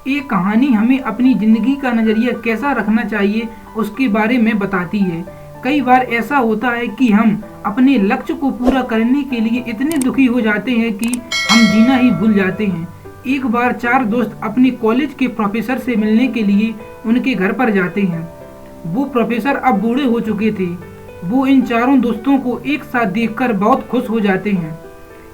ये कहानी हमें अपनी जिंदगी का नजरिया कैसा रखना चाहिए उसके बारे में बताती है। कई बार ऐसा होता है कि हम अपने लक्ष्य को पूरा करने के लिए इतने दुखी हो जाते हैं कि हम जीना ही भूल जाते हैं। एक बार 4 दोस्त अपने कॉलेज के प्रोफेसर से मिलने के लिए उनके घर पर जाते हैं। वो प्रोफेसर अब बूढ़े हो चुके थे। वो इन चारों दोस्तों को एक साथ देखकर बहुत खुश हो जाते हैं।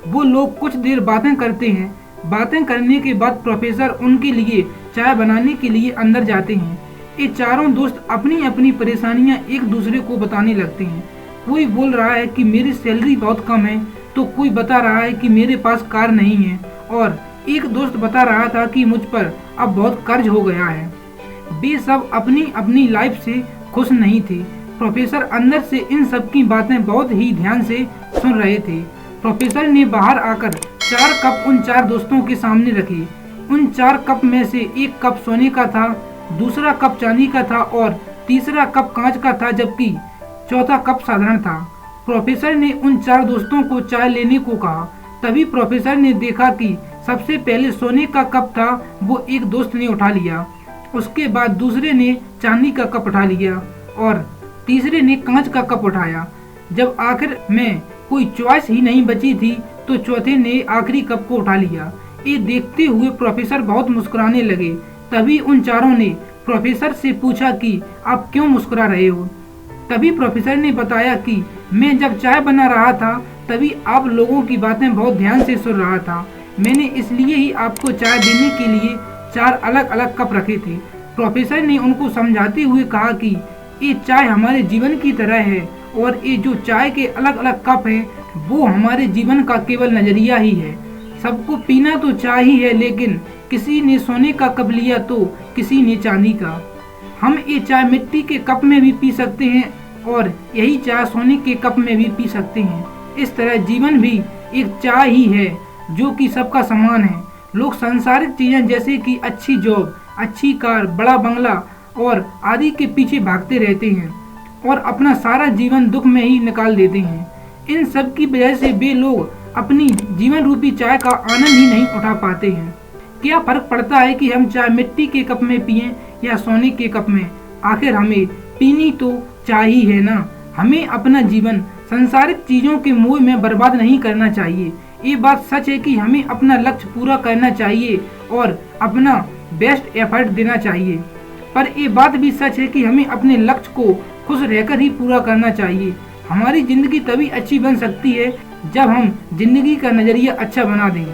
वो लोग कुछ देर बातें करते हैं। बातें करने के बाद प्रोफेसर उनके लिए चाय बनाने के लिए अंदर जाते हैं। ये चारों दोस्त अपनी अपनी परेशानियां एक दूसरे को बताने लगते हैं। कोई बोल रहा है कि मेरी सैलरी बहुत कम है, तो कोई बता रहा है कि मेरे पास कार नहीं है, और एक दोस्त बता रहा था कि मुझ पर अब बहुत कर्ज हो गया है। वे सब अपनी अपनी लाइफ से खुश नहीं थे। प्रोफेसर अंदर से इन सब की बातें बहुत ही ध्यान से सुन रहे थे। प्रोफेसर ने बाहर आकर 4 कप उन 4 दोस्तों के सामने रखे। उन 4 कप में से एक कप सोने का था, दूसरा कप चांदी का था और तीसरा कप कांच का था, जबकि चौथा कप साधारण था। प्रोफेसर ने उन 4 दोस्तों को चाय लेने को कहा। तभी प्रोफेसर ने देखा कि सबसे पहले सोने का कप था, वो एक दोस्त ने उठा लिया। उसके बाद दूसरे ने चांदी का कप उठा लिया और तीसरे ने कांच का कप उठाया। जब आखिर में कोई चॉइस ही नहीं बची थी तो चौथे ने आखिरी कप को उठा लिया। ये देखते हुए प्रोफेसर बहुत मुस्कुराने लगे। तभी उन चारों ने प्रोफेसर से पूछा कि आप क्यों मुस्कुरा रहे हो। तभी प्रोफेसर ने बताया कि मैं जब चाय बना रहा था तभी आप लोगों की बातें बहुत ध्यान से सुन रहा था। मैंने इसलिए ही आपको चाय देने के लिए 4 अलग अलग कप रखे थे। प्रोफेसर ने उनको समझाते हुए कहा कि ये चाय हमारे जीवन की तरह है और ये जो चाय के अलग अलग कप हैं वो हमारे जीवन का केवल नजरिया ही है। सबको पीना तो चाय ही है, लेकिन किसी ने सोने का कप लिया तो किसी ने चांदी का। हम ये चाय मिट्टी के कप में भी पी सकते हैं और यही चाय सोने के कप में भी पी सकते हैं। इस तरह जीवन भी एक चाय ही है जो कि सबका समान है। लोग सांसारिक चीजें जैसे कि अच्छी जॉब, अच्छी कार, बड़ा बंगला और आदि के पीछे भागते रहते हैं और अपना सारा जीवन दुख में ही निकाल देते हैं। इन सब की वजह से वे लोग अपनी जीवन रूपी चाय का आनंद ही नहीं उठा पाते हैं। क्या फर्क पड़ता है कि हम चाय मिट्टी के कप में पिएं या सोने के कप में? आखिर हमें पीनी तो चाय ही है ना। हमें अपना जीवन सांसारिक चीजों के मोह में बर्बाद नहीं करना चाहिए। ये बात सच है कि हमें अपना लक्ष्य पूरा करना चाहिए और अपना बेस्ट एफर्ट देना चाहिए, पर ये बात भी सच है कि हमें अपने लक्ष्य को खुश रहकर ही पूरा करना चाहिए। हमारी जिंदगी तभी अच्छी बन सकती है जब हम जिंदगी का नजरिया अच्छा बना दें।